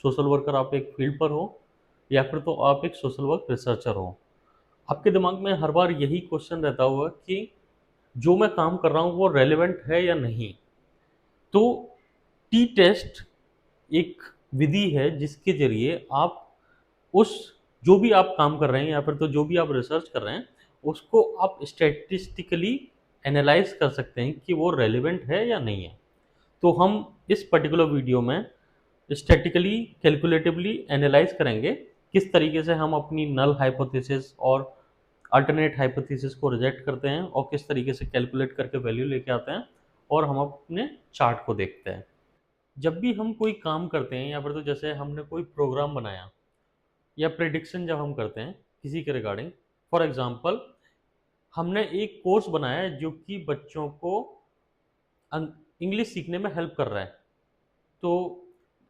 Social worker आप एक field पर हो, या फिर तो आप एक सोशल वर्क रिसर्चर हो। आपके दिमाग में हर बार यही क्वेश्चन रहता होगा कि जो मैं काम कर रहा हूँ वो रेलेवेंट है या नहीं। तो टी टेस्ट एक विधि है जिसके ज़रिए आप उस जो भी आप काम कर रहे हैं या फिर तो जो भी आप रिसर्च कर रहे हैं, उसको आप स्टैटिस्टिकली एनालाइज़ कर सकते हैं कि वो रेलेवेंट है या नहीं है। तो हम इस पर्टिकुलर वीडियो में स्टैटिकली कैलकुलेटिवली एनालाइज़ करेंगे किस तरीके से हम अपनी नल हाइपोथेसिस और अल्टरनेट हाइपोथेसिस को रिजेक्ट करते हैं और किस तरीके से कैलकुलेट करके वैल्यू लेके आते हैं, और हम अपने चार्ट को देखते हैं। जब भी हम कोई काम करते हैं या फिर तो जैसे हमने कोई प्रोग्राम बनाया या प्रिडिक्शन जब हम करते हैं किसी के रिगार्डिंग, फॉर एग्जांपल हमने एक कोर्स बनाया है जो कि बच्चों को इंग्लिश सीखने में हेल्प कर रहा है। तो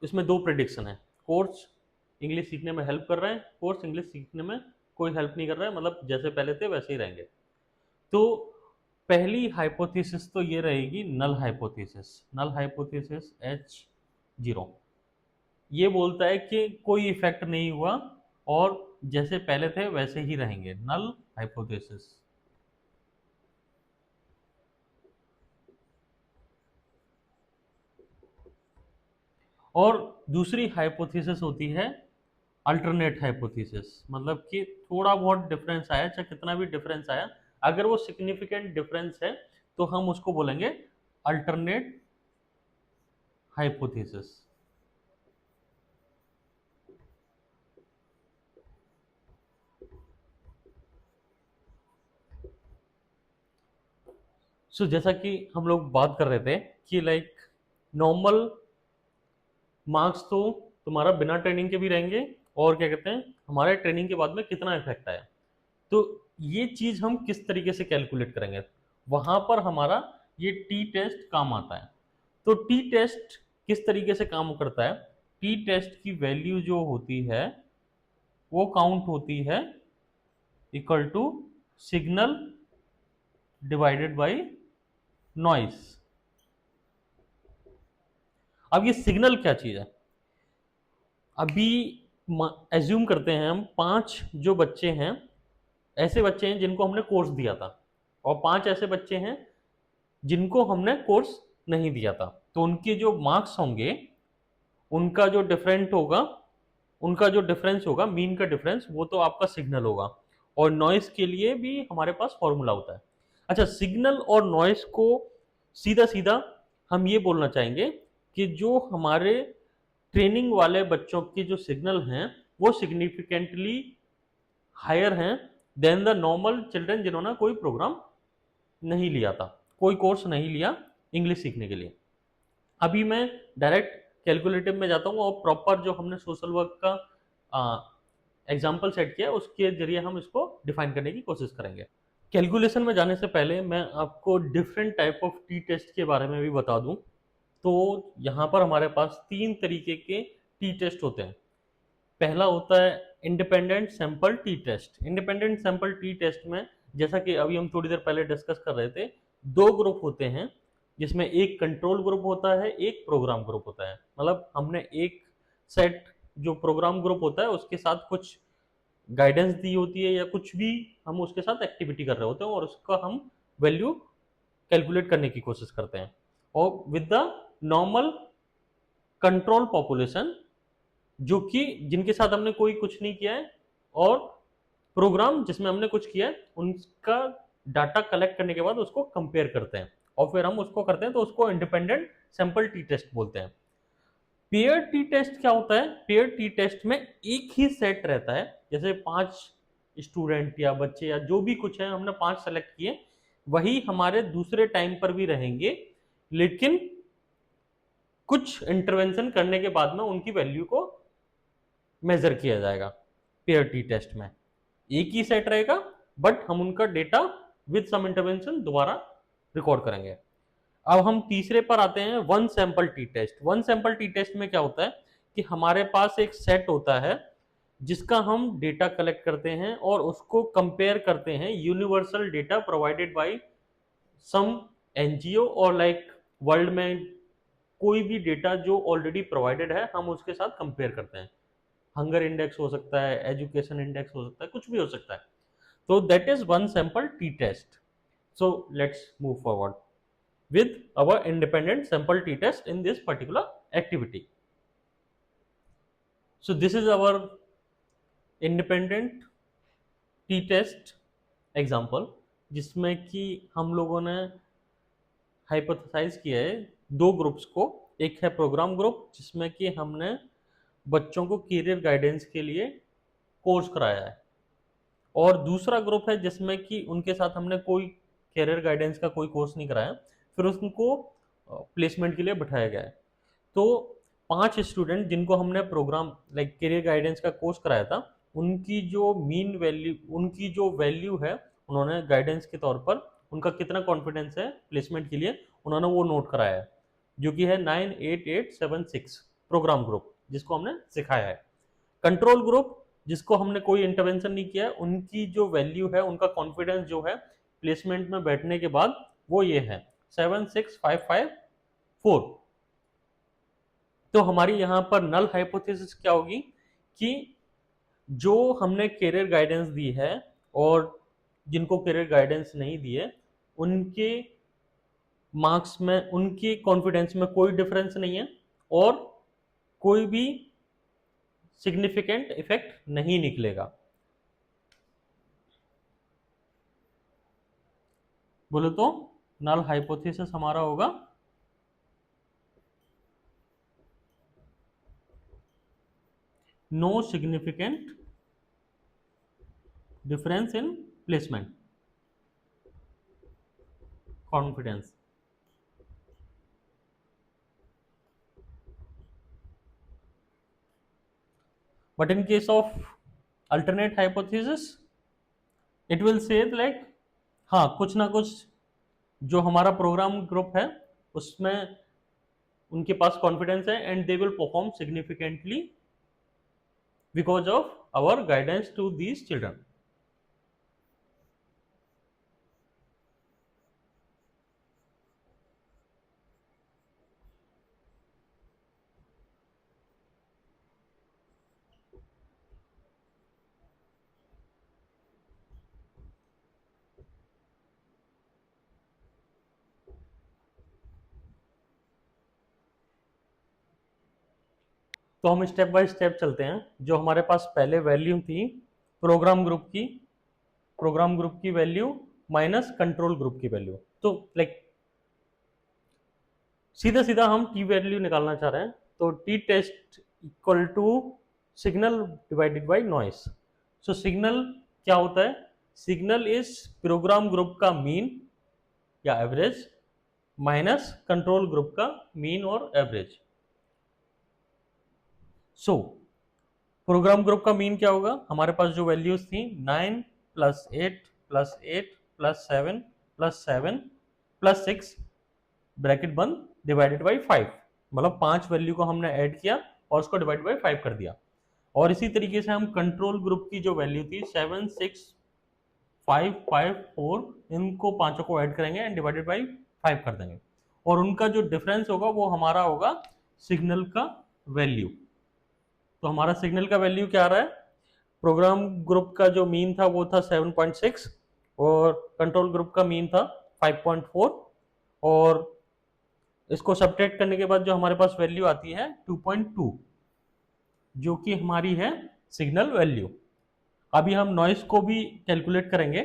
इसमें दो प्रिडिक्शन है। कोर्स इंग्लिश सीखने में हेल्प कर रहे हैं, कोर्स इंग्लिश सीखने में कोई हेल्प नहीं कर रहा है, मतलब जैसे पहले थे वैसे ही रहेंगे। तो पहली हाइपोथेसिस तो ये रहेगी null hypothesis. Null hypothesis H0 ये बोलता है कि कोई इफेक्ट नहीं हुआ और जैसे पहले थे वैसे ही रहेंगे, नल हाइपोथेसिस। और दूसरी हाइपोथेसिस होती है अल्टरनेट हाइपोथेसिस, मतलब कि थोड़ा बहुत डिफरेंस आया, चाहे कितना भी डिफरेंस आया, अगर वो सिग्निफिकेंट डिफरेंस है तो हम उसको बोलेंगे अल्टरनेट हाइपोथेसिस। सो जैसा कि हम लोग बात कर रहे थे कि लाइक नॉर्मल मार्क्स तो तुम्हारा बिना ट्रेनिंग के भी रहेंगे, और क्या कहते हैं हमारे ट्रेनिंग के बाद में कितना इफेक्ट आया। तो ये चीज हम किस तरीके से कैलकुलेट करेंगे, वहां पर हमारा ये टी टेस्ट काम आता है। तो टी टेस्ट किस तरीके से काम करता है, टी टेस्ट की वैल्यू जो होती है वो काउंट होती है equal to signal divided by noise. अब ये सिग्नल क्या चीज है, अभी एज्यूम करते हैं हम पांच जो बच्चे हैं, ऐसे बच्चे हैं जिनको हमने कोर्स दिया था, और पांच ऐसे बच्चे हैं जिनको हमने कोर्स नहीं दिया था। तो उनके जो मार्क्स होंगे उनका जो डिफरेंट होगा, उनका जो डिफरेंस होगा, मीन का डिफरेंस, वो तो आपका सिग्नल होगा। और नॉइस के लिए भी हमारे पास फॉर्मूला होता है। अच्छा, सिग्नल और नॉइस को सीधा सीधा हम ये बोलना चाहेंगे कि जो हमारे ट्रेनिंग वाले बच्चों के जो सिग्नल हैं वो सिग्निफिकेंटली हायर हैं देन द नॉर्मल चिल्ड्रन जिन्होंने कोई प्रोग्राम नहीं लिया था, कोई कोर्स नहीं लिया इंग्लिश सीखने के लिए। अभी मैं डायरेक्ट कैलकुलेटिव में जाता हूँ और प्रॉपर जो हमने सोशल वर्क का एग्जाम्पल सेट किया है उसके जरिए हम इसको डिफाइन करने की कोशिश करेंगे। कैलकुलेशन में जाने से पहले मैं आपको different type of T test के बारे में भी बता दूं। तो यहाँ पर हमारे पास तीन तरीके के टी टेस्ट होते हैं। पहला होता है independent sample T test. Independent sample T test में, जैसा कि अभी हम थोड़ी देर पहले डिस्कस कर रहे थे, दो ग्रुप होते हैं जिसमें एक कंट्रोल ग्रुप होता है, एक प्रोग्राम ग्रुप होता है। मतलब हमने एक सेट जो प्रोग्राम ग्रुप होता है उसके साथ कुछ गाइडेंस दी होती है या कुछ भी हम उसके साथ एक्टिविटी कर रहे होते हैं और उसका हम वैल्यू कैलकुलेट करने की कोशिश करते हैं। और with the normal control population जो कि जिनके साथ हमने कोई कुछ नहीं किया है, और प्रोग्राम जिसमें हमने कुछ किया है, उनका डाटा कलेक्ट करने के बाद उसको कंपेयर करते हैं और फिर हम उसको करते हैं, तो उसको इंडिपेंडेंट सैंपल टी टेस्ट बोलते हैं। पेयर टी टेस्ट क्या होता है, पेयर टी टेस्ट में एक ही सेट रहता है, जैसे पांच स्टूडेंट या बच्चे या जो भी कुछ है हमने पांच सेलेक्ट किए, वही हमारे दूसरे टाइम पर भी रहेंगे, लेकिन कुछ इंटरवेंशन करने के बाद में उनकी वैल्यू को मेजर किया जाएगा। पेयर टी टेस्ट में एक ही सेट रहेगा, बट हम उनका डेटा विद सम इंटरवेंशन दोबारा रिकॉर्ड करेंगे। अब हम तीसरे पर आते हैं, one sample T test. One sample T test में क्या होता है कि हमारे पास एक सेट होता है जिसका हम डेटा कलेक्ट करते हैं और उसको कंपेयर करते हैं universal data provided by some NGO और लाइक वर्ल्ड में कोई भी डेटा जो ऑलरेडी प्रोवाइडेड है हम उसके साथ कंपेयर करते हैं। हंगर इंडेक्स हो सकता है, एजुकेशन इंडेक्स हो सकता है, कुछ भी हो सकता है। तो that is one sample T test. So let's move forward with our independent sample t-test in this particular activity. So this is our independent t-test example, जिसमें कि हम लोगों ने हाइपोथेसाइज किया है दो ग्रुप्स को। एक है प्रोग्राम ग्रुप जिसमें कि हमने बच्चों को करियर गाइडेंस के लिए कोर्स कराया है, और दूसरा ग्रुप है जिसमें कि उनके साथ हमने कोई करियर गाइडेंस का कोई कोर्स नहीं कराया, फिर उनको प्लेसमेंट के लिए बिठाया गया है। तो 5 स्टूडेंट जिनको हमने प्रोग्राम लाइक करियर गाइडेंस का कोर्स कराया था, उनकी जो मीन वैल्यू, उनकी जो वैल्यू है, उन्होंने गाइडेंस के तौर पर उनका कितना कॉन्फिडेंस है प्लेसमेंट के लिए, उन्होंने वो नोट कराया है, जो कि है 98876 प्रोग्राम ग्रुप जिसको हमने सिखाया है। कंट्रोल ग्रुप जिसको हमने कोई इंटरवेंशन नहीं किया है, उनकी जो वैल्यू है, उनका कॉन्फिडेंस जो है प्लेसमेंट में बैठने के बाद, वो ये है 76554। तो हमारी यहाँ पर नल हाइपोथेसिस क्या होगी कि जो हमने करियर गाइडेंस दी है और जिनको करियर गाइडेंस नहीं दी है, उनके मार्क्स में, उनके कॉन्फिडेंस में कोई डिफरेंस नहीं है और कोई भी सिग्निफिकेंट इफेक्ट नहीं निकलेगा। बोलो तो नल हाइपोथेसिस हमारा होगा no significant difference in placement confidence. But in case of alternate hypothesis, it will say like हाँ कुछ ना कुछ जो हमारा प्रोग्राम ग्रुप है उसमें उनके पास कॉन्फिडेंस है and they will perform significantly because of our guidance to these children. तो हम स्टेप बाय स्टेप चलते हैं। जो हमारे पास पहले वैल्यू थी प्रोग्राम ग्रुप की वैल्यू माइनस कंट्रोल ग्रुप की वैल्यू, तो लाइक सीधा सीधा हम टी वैल्यू निकालना चाह रहे हैं, तो T test equal to signal divided by noise. So signal क्या होता है? सिग्नल इज प्रोग्राम ग्रुप का मीन या एवरेज माइनस कंट्रोल ग्रुप का मीन और एवरेज। सो प्रोग्राम ग्रुप का मीन क्या होगा? हमारे पास जो वैल्यूज थी 9 plus 8 plus 8 plus 7 plus 7 plus 6 bracket बंद डिवाइडेड बाई 5, मतलब 5 वैल्यू को हमने ऐड किया और उसको डिवाइड बाई 5 कर दिया। और इसी तरीके से हम कंट्रोल ग्रुप की जो वैल्यू थी 7 6 5 5 4, इनको पांचों को ऐड करेंगे एंड डिवाइडेड बाई 5 कर देंगे, और उनका जो डिफरेंस होगा वो हमारा होगा सिग्नल का वैल्यू। तो हमारा सिग्नल का वैल्यू क्या आ रहा है? प्रोग्राम ग्रुप का जो मीन था वो था 7.6 और कंट्रोल ग्रुप का मीन था 5.4, और इसको सब्ट्रैक्ट करने के बाद जो हमारे पास वैल्यू आती है 2.2, जो कि हमारी है सिग्नल वैल्यू। अभी हम नॉइस को भी कैलकुलेट करेंगे,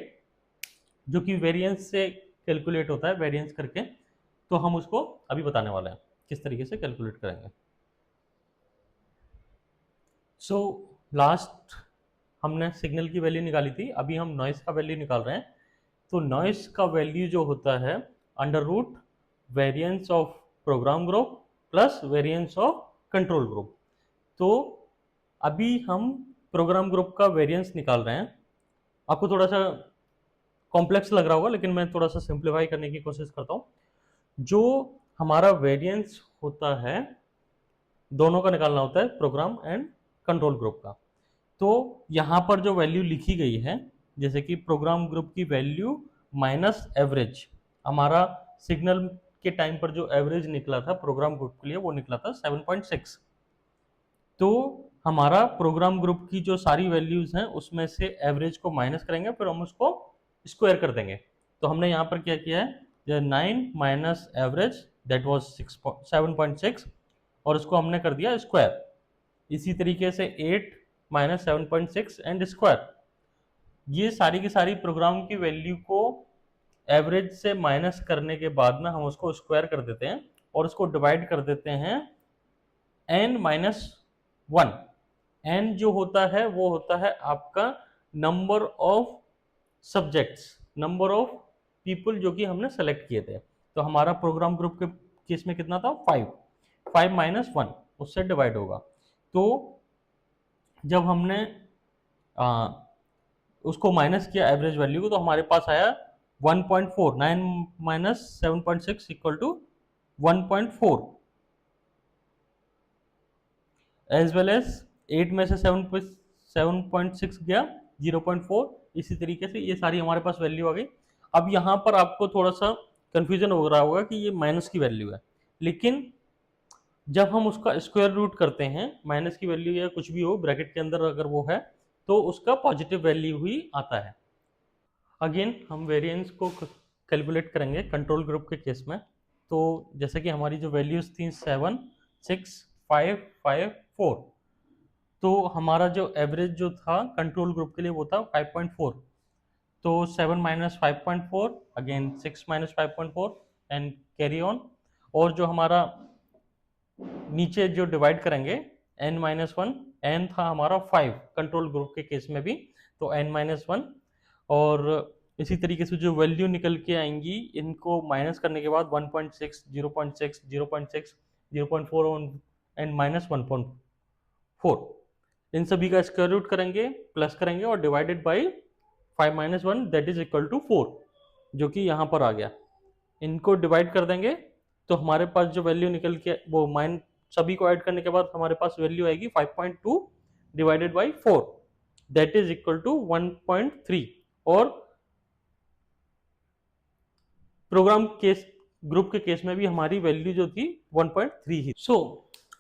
जो कि वेरिएंस से कैलकुलेट होता है, वेरिएंस करके, तो हम उसको अभी बताने वाले हैं किस तरीके से कैलकुलेट करेंगे। सो लास्ट हमने सिग्नल की वैल्यू निकाली थी, अभी हम नॉइस का वैल्यू निकाल रहे हैं। तो नॉइस का वैल्यू जो होता है under root variance of program group plus variance of control group. तो अभी हम प्रोग्राम ग्रुप का वेरिएंस निकाल रहे हैं। आपको थोड़ा सा कॉम्प्लेक्स लग रहा होगा, लेकिन मैं थोड़ा सा सिंप्लीफाई करने की कोशिश करता हूँ। जो हमारा वेरिएंस होता है, दोनों का निकालना होता है, प्रोग्राम एंड कंट्रोल ग्रुप का। तो यहाँ पर जो वैल्यू लिखी गई है, जैसे कि प्रोग्राम ग्रुप की वैल्यू माइनस एवरेज, हमारा सिग्नल के टाइम पर जो एवरेज निकला था प्रोग्राम ग्रुप के लिए वो निकला था 7.6। तो हमारा प्रोग्राम ग्रुप की जो सारी वैल्यूज हैं उसमें से एवरेज को माइनस करेंगे, फिर हम उसको स्क्वायर कर देंगे। तो हमने यहाँ पर क्या किया है, 9 माइनस एवरेज दैट वाज 7.6 और उसको हमने कर दिया स्क्वायर। इसी तरीके से 8 माइनस 7.6 एंड स्क्वायर। ये सारी की सारी प्रोग्राम की वैल्यू को एवरेज से माइनस करने के बाद में हम उसको स्क्वायर कर देते हैं और उसको डिवाइड कर देते हैं n माइनस 1। n जो होता है वो होता है आपका number of subjects, number of people जो कि हमने सेलेक्ट किए थे। तो हमारा प्रोग्राम ग्रुप के केस में कितना था, 5 माइनस 1 उससे डिवाइड होगा। तो जब हमने उसको माइनस किया एवरेज वैल्यू को, तो हमारे पास आया 1.4। 9 minus 7.6 equal to 1.4 as well as 8 में से 7.6 गया 0.4। इसी तरीके से ये सारी हमारे पास वैल्यू आ गई। अब यहाँ पर आपको थोड़ा सा कंफ्यूजन हो रहा होगा कि ये माइनस की वैल्यू है, लेकिन जब हम उसका स्क्वायर रूट करते हैं, माइनस की वैल्यू या कुछ भी हो ब्रैकेट के अंदर अगर वो है तो उसका पॉजिटिव वैल्यू ही आता है। अगेन हम वेरिएंस को कैलकुलेट करेंगे कंट्रोल ग्रुप के केस में। तो जैसे कि हमारी जो वैल्यूज थी 7, 6, 5, 5, 4, तो हमारा जो एवरेज जो था कंट्रोल ग्रुप के लिए वो था 5.4। तो 7 minus 5.4 again 6 minus 5.4 and carry on. और जो हमारा नीचे जो डिवाइड करेंगे n माइनस 1, n था हमारा 5 कंट्रोल ग्रुप के केस में भी, तो n माइनस 1। और इसी तरीके से जो वैल्यू निकल के आएंगी इनको माइनस करने के बाद 1.6, 0.6, 0.6, 0.4 एंड माइनस 1.4, इन सभी का स्क्वायर रूट करेंगे, प्लस करेंगे और divided by 5 minus 1 that is equal to 4, जो कि यहाँ पर आ गया। इनको डिवाइड कर देंगे तो हमारे पास जो वैल्यू निकल के वो माइन सभी को ऐड करने के बाद हमारे पास वैल्यू आएगी 5.2 divided by 4 that is equal to 1.3। और प्रोग्राम केस ग्रुप के केस में भी हमारी वैल्यू जो थी 1.3 ही।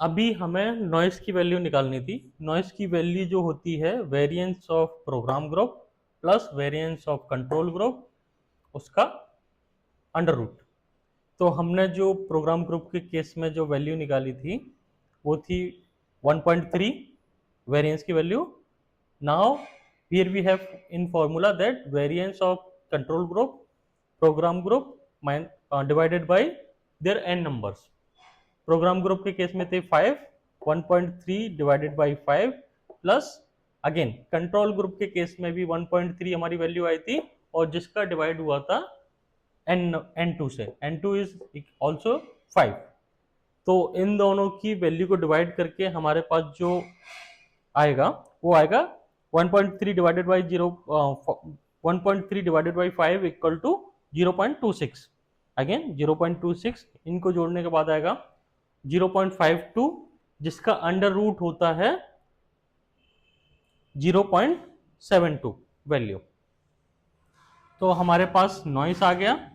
अभी हमें नॉइस की वैल्यू निकालनी थी। नॉइस की वैल्यू जो होती है variance of program group plus variance of control group उसका अंडर रूट। तो हमने जो प्रोग्राम ग्रुप के केस में जो वैल्यू निकाली थी वो थी 1.3 वेरिएंस की value. Now here we have in formula that variance of control group program group divided by their n numbers. Program group के केस में थे 5, 1.3 divided by 5 plus again control group के केस में भी 1.3 हमारी वैल्यू आई थी और जिसका डिवाइड हुआ था n2 से, n2 इज ऑल्सो 5। तो इन दोनों की वैल्यू को डिवाइड करके हमारे पास जो आएगा वो आएगा 1.3 divided by 1.3 divided by 5 equal to 0.26। Again 0.26 इनको जोड़ने के बाद आएगा 0.52 जिसका अंडर रूट होता है 0.72 वैल्यू। तो हमारे पास नॉइस आ गया।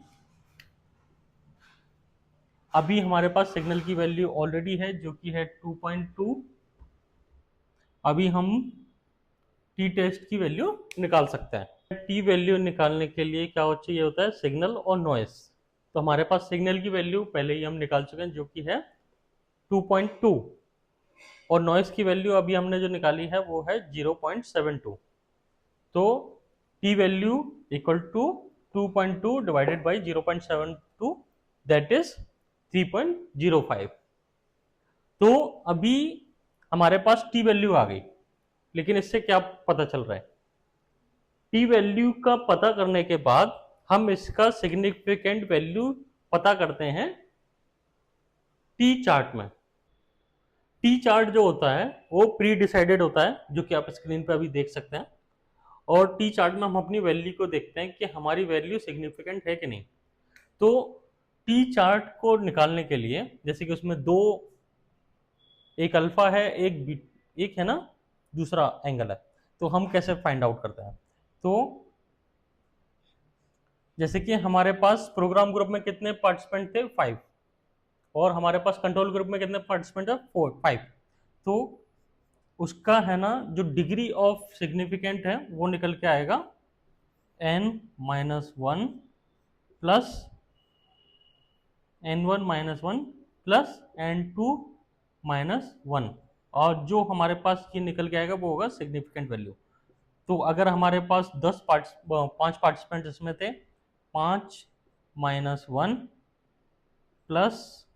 अभी हमारे पास सिग्नल की वैल्यू ऑलरेडी है जो कि है 2.2। अभी हम टी टेस्ट की वैल्यू निकाल सकते हैं। टी वैल्यू निकालने के लिए क्या चाहिए होता है, सिग्नल और नॉइस। तो हमारे पास सिग्नल की वैल्यू पहले ही हम निकाल चुके हैं जो कि है 2.2 और नॉइस की वैल्यू अभी हमने जो निकाली है वो है 0.72। तो T value equal to 2.2 divided by 0.72 that is 3.05। तो अभी हमारे पास टी वैल्यू आ गई, लेकिन इससे क्या पता चल रहा है, टी वैल्यू का पता करने के बाद हम इसका सिग्निफिकेंट वैल्यू पता करते हैं टी चार्ट में। टी चार्ट जो होता है वो प्री डिसाइडेड होता है जो कि आप स्क्रीन पे अभी देख सकते हैं। और टी चार्ट में हम अपनी वैल्यू को देखते हैं कि हमारी वैल्यू सिग्निफिकेंट है कि नहीं। तो टी चार्ट को निकालने के लिए जैसे कि उसमें दो, एक अल्फा है एक है ना दूसरा एंगल है, तो हम कैसे फाइंड आउट करते हैं। तो जैसे कि हमारे पास प्रोग्राम ग्रुप में कितने पार्टिसिपेंट थे, 5, और हमारे पास कंट्रोल ग्रुप में कितने पार्टिसिपेंट है, 5। तो उसका है ना जो डिग्री ऑफ सिग्निफिकेंट है वो निकल के आएगा n-1 plus n1-1 plus n2-1, और जो हमारे पास ये निकल के आएगा वो होगा सिग्निफिकेंट वैल्यू। तो अगर हमारे पास 5 पार्टिसिपेंट इसमें थे, 5-1 plus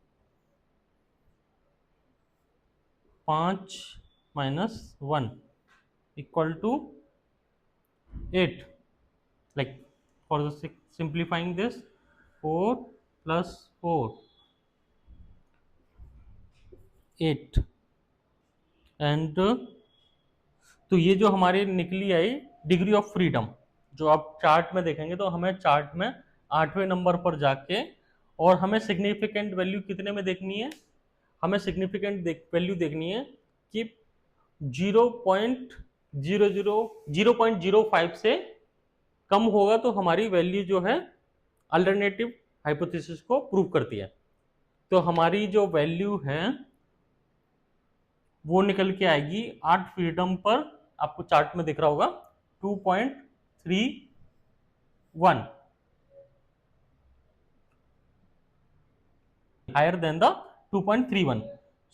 5-1 equal to 8, like for the simplifying this, 4 plus 4, 8, and तो ये जो हमारी निकली आई डिग्री ऑफ फ्रीडम, जो आप चार्ट में देखेंगे तो हमें चार्ट में 8वें नंबर पर जाके, और हमें सिग्निफिकेंट वैल्यू कितने में देखनी है, हमें सिग्निफिकेंट वैल्यू देखनी है कि 0.05 से कम होगा तो हमारी वैल्यू जो है अल्टरनेटिव हाइपोथेसिस को प्रूव करती है। तो हमारी जो वैल्यू है वो निकल के आएगी 8 फ्रीडम पर, आपको चार्ट में दिख रहा होगा 2.31, higher than the 2.31.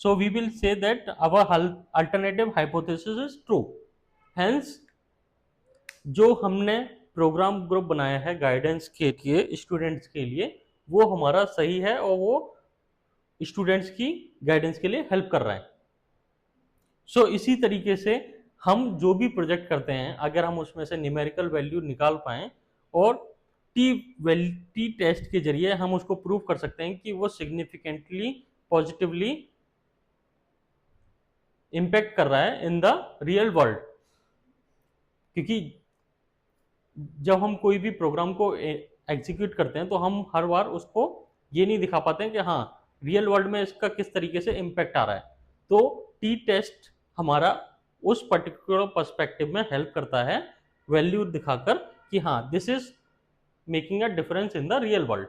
So we will say that our alternative hypothesis is true. Hence जो हमने प्रोग्राम ग्रुप बनाया है गाइडेंस के लिए स्टूडेंट्स के लिए, वो हमारा सही है और वो स्टूडेंट्स की गाइडेंस के लिए हेल्प कर रहा है। सो इसी तरीके से हम जो भी प्रोजेक्ट करते हैं, अगर हम उसमें से न्यूमेरिकल वैल्यू निकाल पाएं और टी टेस्ट के जरिए हम उसको प्रूव कर सकते हैं कि वो सिग्निफिकेंटली पॉजिटिवली इंपैक्ट कर रहा है इन द रियल वर्ल्ड। क्योंकि जब हम कोई भी प्रोग्राम को एग्जीक्यूट करते हैं तो हम हर बार उसको ये नहीं दिखा पाते हैं कि हाँ रियल वर्ल्ड में इसका किस तरीके से इम्पैक्ट आ रहा है। तो टी टेस्ट हमारा उस पर्टिकुलर पर्सपेक्टिव में हेल्प करता है वैल्यू दिखाकर कि हाँ this is making a difference in the real world.